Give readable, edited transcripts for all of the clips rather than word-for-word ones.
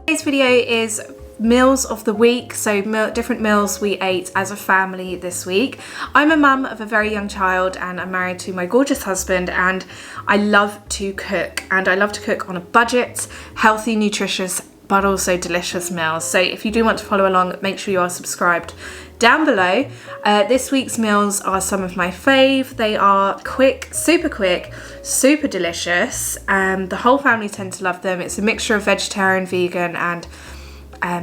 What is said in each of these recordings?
Today's video is meals of the week, so different meals we ate as a family this week. I'm a mum of a very young child and I'm married to my gorgeous husband, and I love to cook, and I love to cook on a budget, healthy, nutritious, but also delicious meals. So if you do want to follow along, make sure you are subscribed down below. This week's meals are some of my fave. They are quick, super delicious. The whole family tend to love them. It's a mixture of vegetarian, vegan and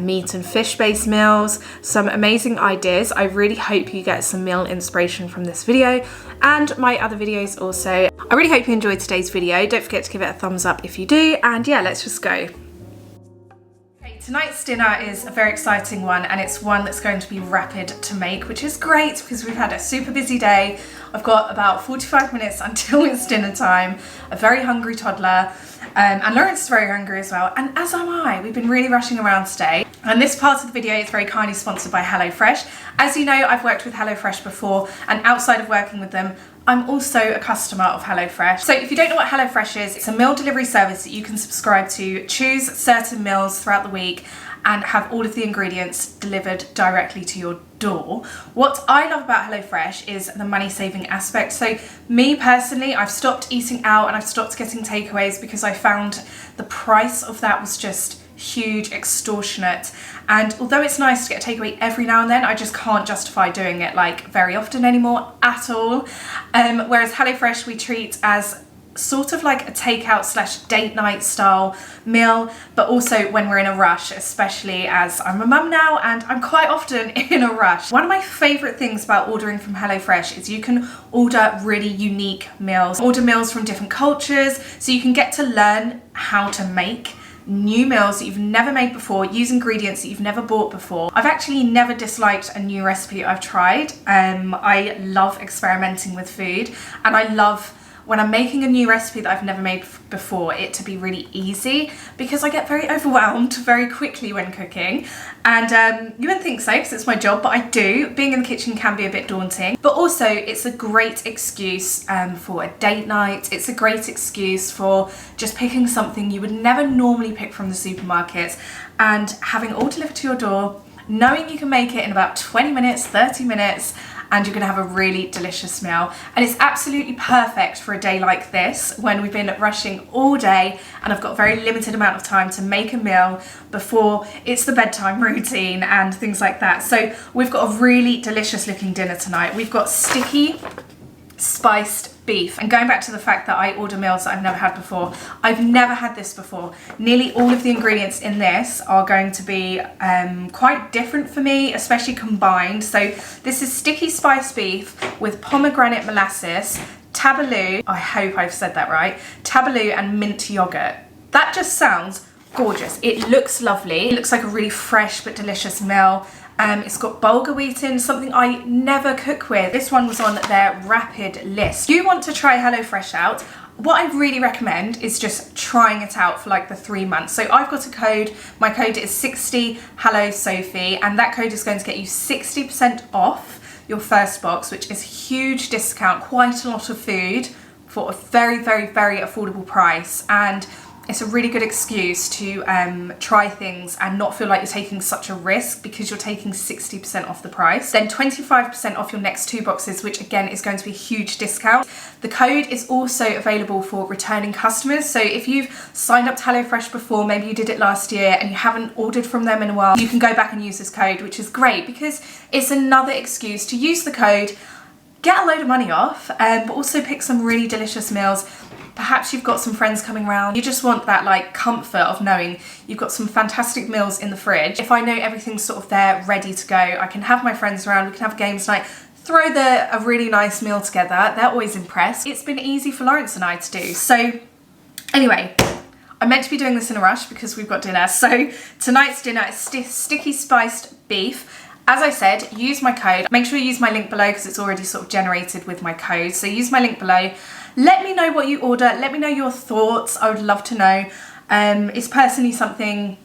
meat and fish based meals. Some amazing ideas. I really hope you get some meal inspiration from this video and my other videos also. I really hope you enjoyed today's video. Don't forget to give it a thumbs up if you do, and yeah, let's just go. Tonight's dinner is a very exciting one, and it's one that's going to be rapid to make, which is great because we've had a super busy day. I've got about 45 minutes until it's dinner time, a very hungry toddler, and Lawrence is very hungry as well, and as am I. We've been really rushing around today. And this part of the video is very kindly sponsored by HelloFresh. As you know, I've worked with HelloFresh before, and outside of working with them, I'm also a customer of HelloFresh. So if you don't know what HelloFresh is, it's a meal delivery service that you can subscribe to, choose certain meals throughout the week, and have all of the ingredients delivered directly to your door. What I love about HelloFresh is the money saving aspect. So me personally, I've stopped eating out and I've stopped getting takeaways because I found the price of that was just huge, extortionate. And although it's nice to get a takeaway every now and then, I just can't justify doing it like very often anymore at all. Whereas HelloFresh we treat as sort of like a takeout slash date night style meal, but also when we're in a rush, especially as I'm a mum now and I'm quite often in a rush. One of my favorite things about ordering from HelloFresh is you can order really unique meals, order meals from different cultures, so you can get to learn how to make new meals that you've never made before, use ingredients that you've never bought before. I've actually never disliked a new recipe I've tried. I love experimenting with food, and I love when I'm making a new recipe that I've never made before, it to be really easy, because I get very overwhelmed very quickly when cooking. And you wouldn't think so because it's my job, but I do. Being in the kitchen can be a bit daunting, but also it's a great excuse for a date night. It's a great excuse for just picking something you would never normally pick from the supermarket and having all delivered to your door, knowing you can make it in about 20 minutes, 30 minutes, and you're gonna have a really delicious meal. And it's absolutely perfect for a day like this when we've been rushing all day and I've got a very limited amount of time to make a meal before it's the bedtime routine and things like that. So we've got a really delicious looking dinner tonight. We've got sticky spiced beef, and going back to the fact that I order meals that I've never had before, I've never had this before. Nearly all of the ingredients in this are going to be quite different for me, especially combined. So this is sticky spiced beef with pomegranate molasses, tabaloo, I hope I've said that right, tabaloo and mint yogurt. That just sounds gorgeous. It looks lovely. It looks like a really fresh but delicious meal. It's got bulgur wheat in, something I never cook with. This one was on their rapid list. If you want to try HelloFresh out, what I really recommend is just trying it out for like the 3 months. So I've got a code. My code is 60 Hello Sophie, and that code is going to get you 60% off your first box, which is a huge discount, quite a lot of food for a very affordable price. And it's a really good excuse to try things and not feel like you're taking such a risk because you're taking 60% off the price. Then 25% off your next 2 boxes, which again is going to be a huge discount. The code is also available for returning customers. So if you've signed up to HelloFresh before, maybe you did it last year and you haven't ordered from them in a while, you can go back and use this code, which is great because it's another excuse to use the code, get a load of money off, but also pick some really delicious meals. Perhaps you've got some friends coming around. You just want that like comfort of knowing you've got some fantastic meals in the fridge. If I know everything's sort of there, ready to go, I can have my friends around, we can have games night, throw a really nice meal together. They're always impressed. It's been easy for Lawrence and I to do. So anyway, I meant to be doing this in a rush because we've got dinner. So tonight's dinner is sticky spiced beef. As I said, use my code. Make sure you use my link below because it's already sort of generated with my code. So use my link below. Let me know what you order. Let me know your thoughts. I would love to know. It's personally something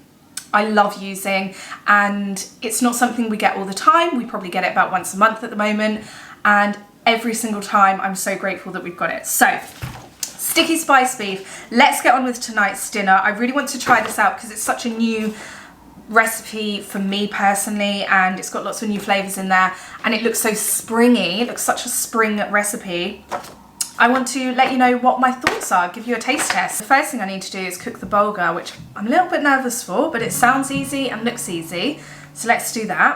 I love using, and it's not something we get all the time. We probably get it about once a month at the moment, and every single time I'm so grateful that we've got it. So Sticky spice beef. Let's get on with tonight's dinner. I really want to try this out because it's such a new recipe for me personally, and it's got lots of new flavors in there, and it looks so springy. It looks such a spring recipe. I want to let you know what my thoughts are, give you a taste test. The first thing I need to do is cook the bulgur, which I'm a little bit nervous for, but it sounds easy and looks easy. So let's do that.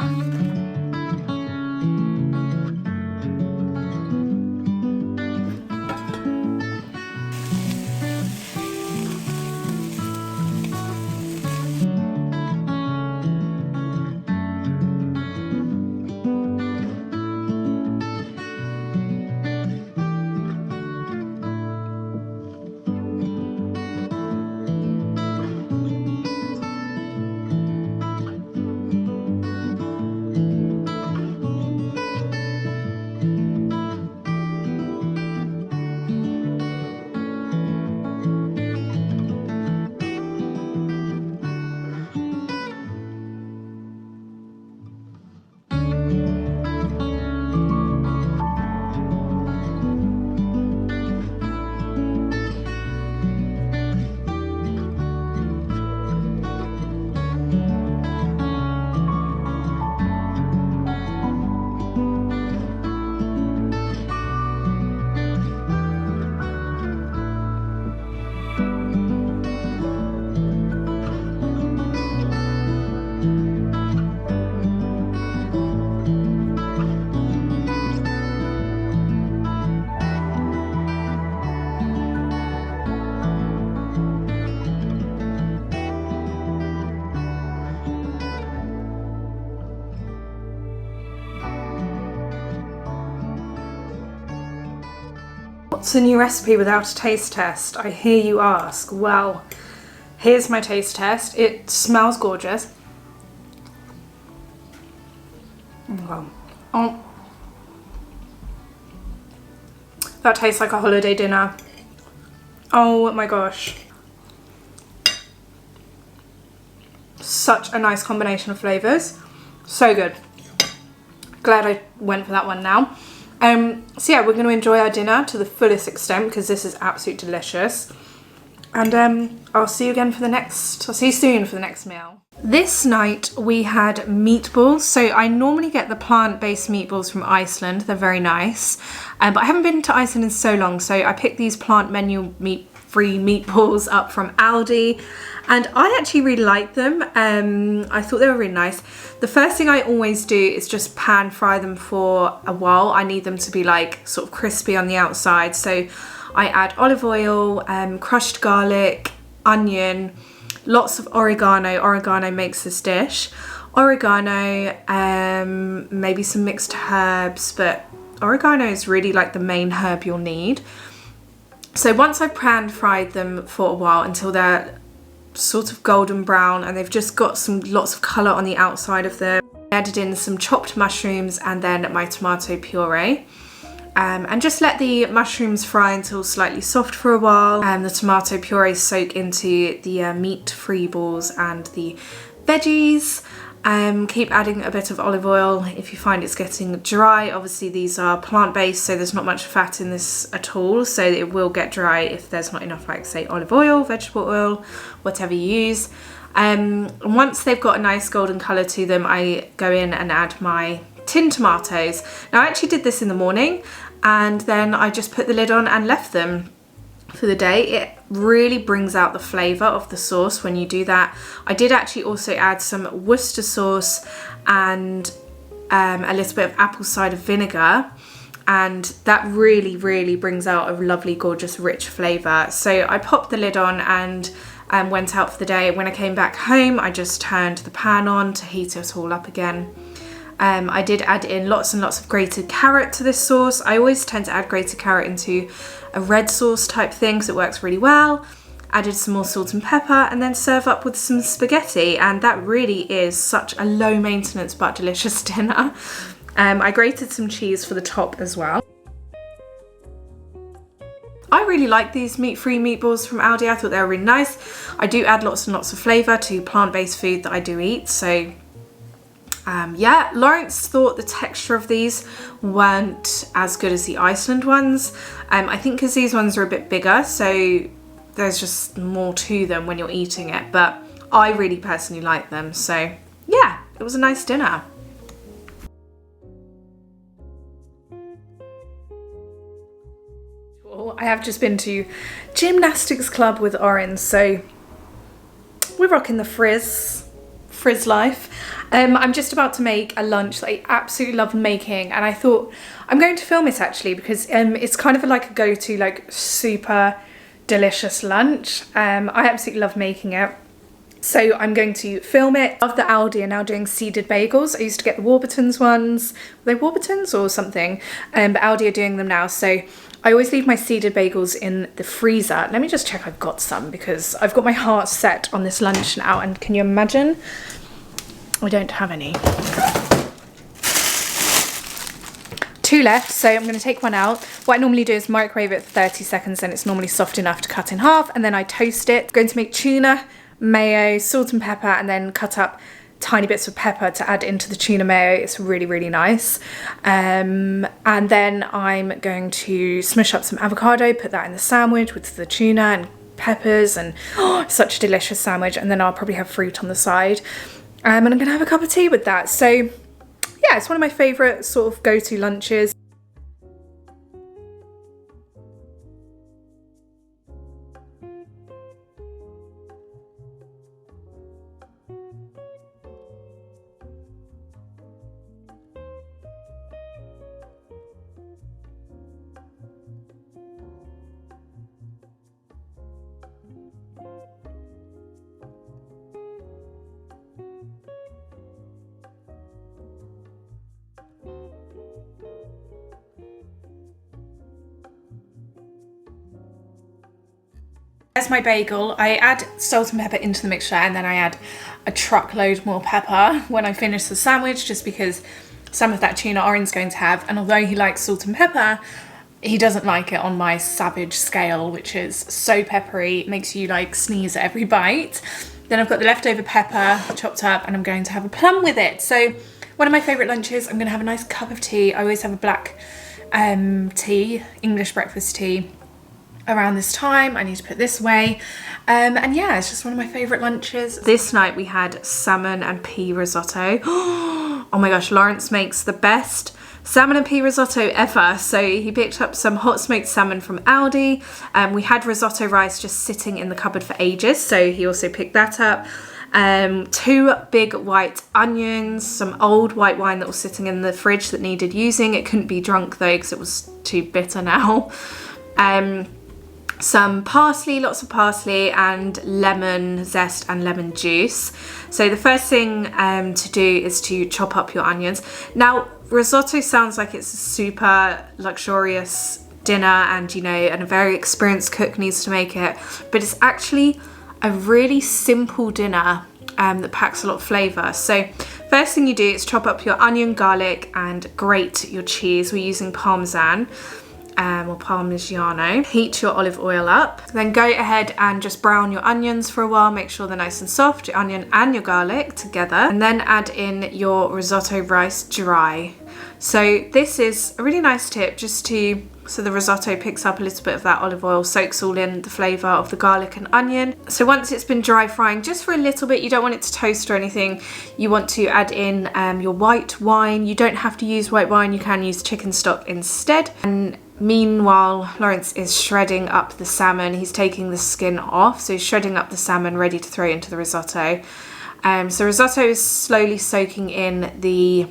What's a new recipe without a taste test? I hear you ask. Well, here's my taste test. It smells gorgeous. Oh, that tastes like a holiday dinner. Oh my gosh. Such a nice combination of flavors. So good. Glad I went for that one now. So yeah, we're going to enjoy our dinner to the fullest extent because this is absolutely delicious. And I'll see you again for the next, I'll see you soon for the next meal. This night we had meatballs. So I normally get the plant-based meatballs from Iceland. They're very nice. But I haven't been to Iceland in so long. So I picked these plant menu meat-free meatballs up from Aldi. And I actually really like them. I thought they were really nice. The first thing I always do is just pan fry them for a while. I need them to be like sort of crispy on the outside. So I add olive oil, crushed garlic, onion, lots of oregano. Oregano makes this dish. Oregano, maybe some mixed herbs, but oregano is really like the main herb you'll need. So once I've pan fried them for a while until they're sort of golden brown and they've just got lots of colour on the outside of them, I added in some chopped mushrooms and then my tomato puree. And just let the mushrooms fry until slightly soft for a while. The tomato puree soak into the meat-free balls and the veggies. Keep adding a bit of olive oil if you find it's getting dry. Obviously these are plant-based, so there's not much fat in this at all, so it will get dry if there's not enough, like say olive oil, vegetable oil, whatever you use. And once they've got a nice golden colour to them, I go in and add my tin tomatoes. Now I actually did this in the morning and then I just put the lid on and left them for the day. It really brings out the flavour of the sauce when you do that. I did actually also add some Worcester sauce and a little bit of apple cider vinegar, and that really brings out a lovely, gorgeous, rich flavour. So I popped the lid on and went out for the day. When I came back home, I just turned the pan on to heat it all up again. I did add in lots and lots of grated carrot to this sauce. I always tend to add grated carrot into a red sauce type thing because it works really well. Added some more salt and pepper and then serve up with some spaghetti, and that really is such a low maintenance but delicious dinner. I grated some cheese for the top as well. I really like these meat-free meatballs from Aldi. I thought they were really nice. I do add lots and lots of flavour to plant-based food that I do eat, so Yeah, Lawrence thought the texture of these weren't as good as the Iceland ones. I think because these ones are a bit bigger, so there's just more to them when you're eating it, but I really personally like them. So yeah, it was a nice dinner. I have just been to gymnastics club with Oren, so we're rocking the frizz life. I'm just about to make a lunch that I absolutely love making, and I thought I'm going to film it actually because it's kind of like a go-to, like super delicious lunch. I absolutely love making it. So I'm going to film it. Of the Aldi are now doing seeded bagels. I used to get the Warburtons ones. Were they Warburtons or something? But Aldi are doing them now. So I always leave my seeded bagels in the freezer. Let me just check I've got some because I've got my heart set on this lunch now. And can you imagine? I don't have any. 2 left, so I'm going to take one out. What I normally do is microwave it for 30 seconds and it's normally soft enough to cut in half, and then I toast it. I'm going to make tuna, mayo, salt and pepper, and then cut up tiny bits of pepper to add into the tuna mayo. It's really, really nice. And then I'm going to smush up some avocado, put that in the sandwich with the tuna and peppers, and such a delicious sandwich. And then I'll probably have fruit on the side. And I'm going to have a cup of tea with that. So yeah, it's one of my favourite sort of go-to lunches. There's my bagel. I add salt and pepper into the mixture, and then I add a truckload more pepper when I finish the sandwich, just because some of that tuna Oren's going to have, and although he likes salt and pepper, he doesn't like it on my savage scale, which is so peppery, it makes you like sneeze at every bite. Then I've got the leftover pepper chopped up, and I'm going to have a plum with it. So one of my favourite lunches, I'm going to have a nice cup of tea. I always have a black tea, English breakfast tea, around this time. I need to put this away. And yeah, it's just one of my favourite lunches. This night we had salmon and pea risotto. Oh my gosh, Lawrence makes the best salmon and pea risotto ever. So he picked up some hot smoked salmon from Aldi. We had risotto rice just sitting in the cupboard for ages, so he also picked that up. 2 big white onions, some old white wine that was sitting in the fridge that needed using. It couldn't be drunk though because it was too bitter now. Some parsley, lots of parsley, and lemon zest and lemon juice. So the first thing to do is to chop up your onions. Now, risotto sounds like it's a super luxurious dinner, and you know, and a very experienced cook needs to make it, but it's actually a really simple dinner that packs a lot of flavour. So first thing you do is chop up your onion, garlic, and grate your cheese. We're using Parmesan. Or Parmigiano. Heat your olive oil up. Then go ahead and just brown your onions for a while. Make sure they're nice and soft, your onion and your garlic together. And then add in your risotto rice dry. So this is a really nice tip, just so the risotto picks up a little bit of that olive oil, soaks all in the flavour of the garlic and onion. So once it's been dry frying just for a little bit, you don't want it to toast or anything, you want to add in your white wine. You don't have to use white wine, you can use chicken stock instead. And meanwhile, Lawrence is shredding up the salmon. He's taking the skin off, so he's shredding up the salmon ready to throw into the risotto. So risotto is slowly soaking in the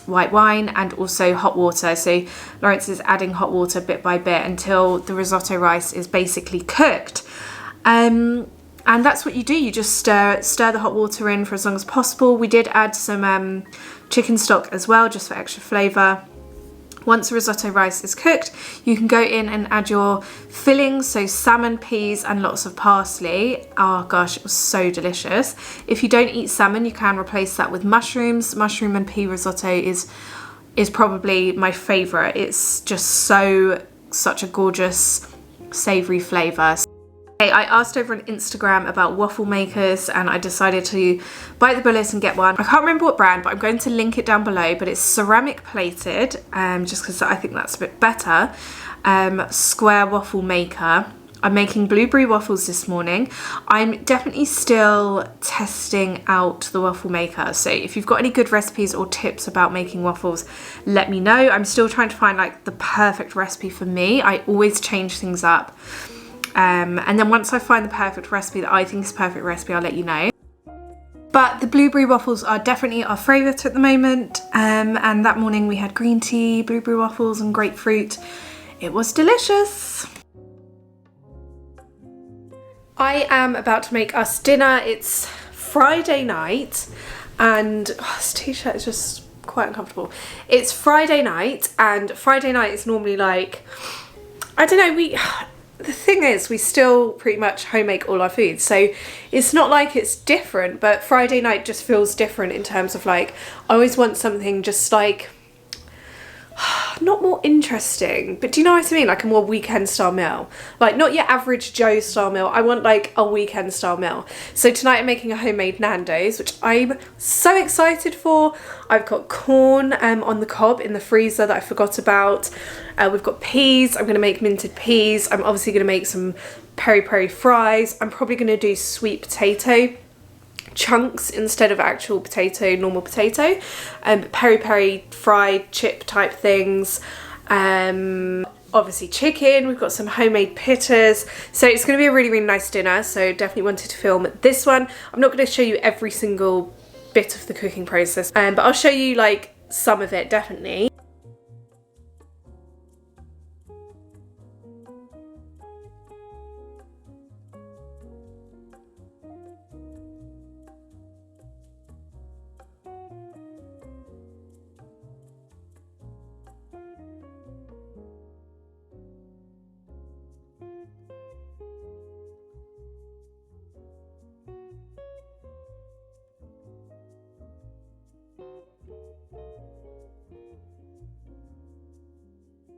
white wine and also hot water. So Lawrence is adding hot water bit by bit until the risotto rice is basically cooked. And that's what you do. You just stir the hot water in for as long as possible. We did add some chicken stock as well, just for extra flavour. Once the risotto rice is cooked, you can go in and add your fillings, so salmon, peas, and lots of parsley. Oh gosh, it was so delicious. If you don't eat salmon, you can replace that with mushrooms. Mushroom and pea risotto is probably my favourite. It's just such a gorgeous savoury flavour. I asked over on Instagram about waffle makers and I decided to bite the bullet and get one. I can't remember what brand, but I'm going to link it down below, but it's ceramic plated, just because I think that's a bit better. Square waffle maker. I'm making blueberry waffles this morning. I'm definitely still testing out the waffle maker. So if you've got any good recipes or tips about making waffles, let me know. I'm still trying to find like the perfect recipe for me. I always change things up. And then once I find the perfect recipe that I think is the perfect recipe, I'll let you know. But the blueberry waffles are definitely our favourite at the moment. And that morning we had green tea, blueberry waffles and grapefruit. It was delicious. I am about to make us dinner. It's Friday night and this t-shirt is just quite uncomfortable. It's Friday night and Friday night is normally like, I don't know, the thing is we still pretty much home make all our food, so it's not like it's different, but Friday night just feels different in terms of like, I always want something just like, not more interesting, but do you know what I mean? Like a more weekend style meal. Like not your average Joe style meal. I want like a weekend style meal. So tonight I'm making a homemade Nando's, which I'm so excited for. I've got corn on the cob in the freezer that I forgot about. We've got peas. I'm going to make minted peas. I'm obviously going to make some peri-peri fries. I'm probably going to do sweet potato chunks instead of actual potato, normal potato, peri-peri fried chip type things, obviously chicken. We've got some homemade pittas, so it's going to be a really, really nice dinner. So definitely wanted to film this one. I'm not going to show you every single bit of the cooking process, but I'll show you like some of it definitely.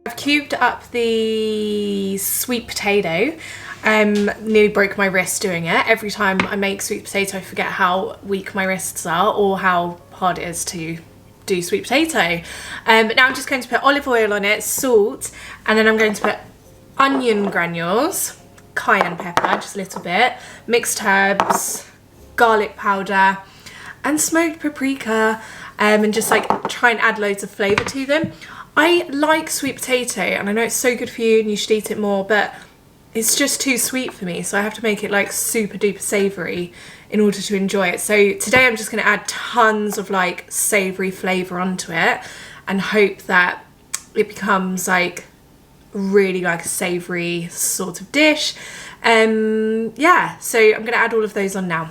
I've cubed up the sweet potato. Nearly broke my wrist doing it. Every time I make sweet potato I forget how weak my wrists are or how hard it is to do sweet potato. But now I'm just going to put olive oil on it, salt, and then I'm going to put onion granules, cayenne pepper, just a little bit, mixed herbs, garlic powder and smoked paprika, and just like try and add loads of flavour to them. I like sweet potato and I know it's so good for you and you should eat it more, but it's just too sweet for me, so I have to make it like super duper savoury in order to enjoy it. So today I'm just going to add tons of like savoury flavour onto it and hope that it becomes like really like a savoury sort of dish. Yeah, so I'm going to add all of those on now.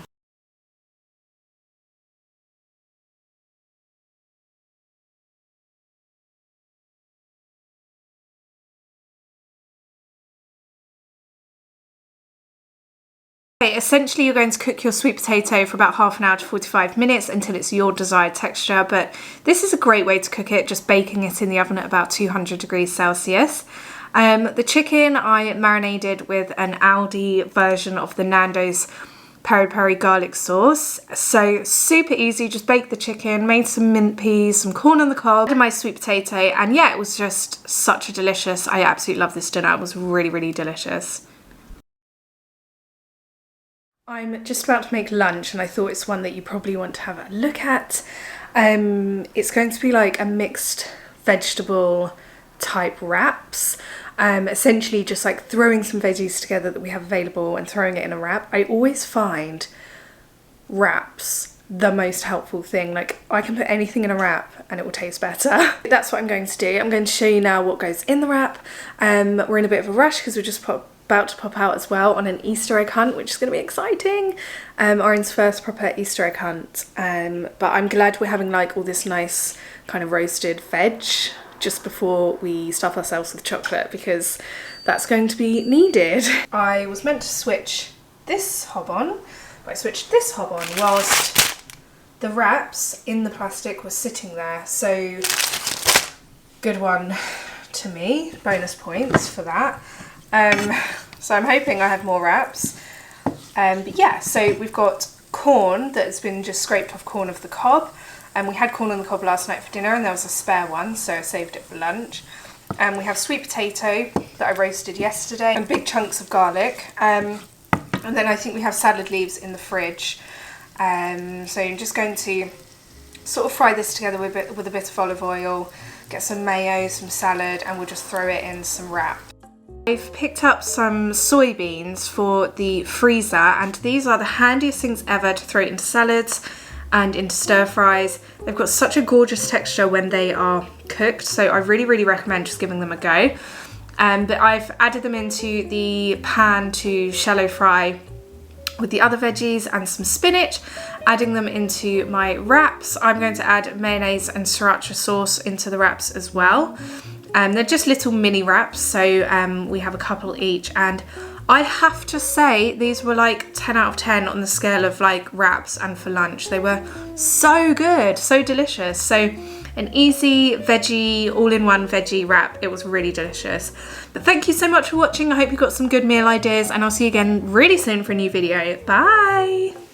Okay, essentially you're going to cook your sweet potato for about half an hour to 45 minutes until it's your desired texture, but this is a great way to cook it, just baking it in the oven at about 200 degrees Celsius. The chicken I marinated with an Aldi version of the Nando's peri-peri garlic sauce. So super easy, just bake the chicken, made some mint peas, some corn on the cob, and my sweet potato, and yeah, it was just such a delicious, I absolutely love this dinner. It was really, really delicious. I'm just about to make lunch and I thought it's one that you probably want to have a look at. It's going to be like a mixed vegetable type wraps. Essentially just like throwing some veggies together that we have available and throwing it in a wrap. I always find wraps the most helpful thing. Like I can put anything in a wrap and it will taste better. That's what I'm going to do. I'm going to show you now what goes in the wrap. We're in a bit of a rush because we're just about to pop out as well on an Easter egg hunt, which is going to be exciting. Oren's first proper Easter egg hunt. But I'm glad we're having like all this nice kind of roasted veg just before we stuff ourselves with chocolate, because that's going to be needed. I was meant to switch this hob on, but I switched this hob on whilst the wraps in the plastic were sitting there. So good one to me, bonus points for that. So I'm hoping I have more wraps. But yeah, so we've got corn that has been just scraped off corn of the cob. And we had corn on the cob last night for dinner, and there was a spare one, so I saved it for lunch. And we have sweet potato that I roasted yesterday, and big chunks of garlic. And then I think we have salad leaves in the fridge. So I'm just going to sort of fry this together with a bit of olive oil, get some mayo, some salad, and we'll just throw it in some wrap. I've picked up some soybeans for the freezer, and these are the handiest things ever to throw into salads and into stir fries. They've got such a gorgeous texture when they are cooked, so I really recommend just giving them a go. But I've added them into the pan to shallow fry with the other veggies and some spinach, adding them into my wraps. I'm going to add mayonnaise and sriracha sauce into the wraps as well. They're just little mini wraps, so we have a couple each, and I have to say these were like 10 out of 10 on the scale of like wraps and for lunch. They were so good, so delicious. So an easy veggie, all-in-one veggie wrap. It was really delicious. But thank you so much for watching. I hope you got some good meal ideas, and I'll see you again really soon for a new video. Bye!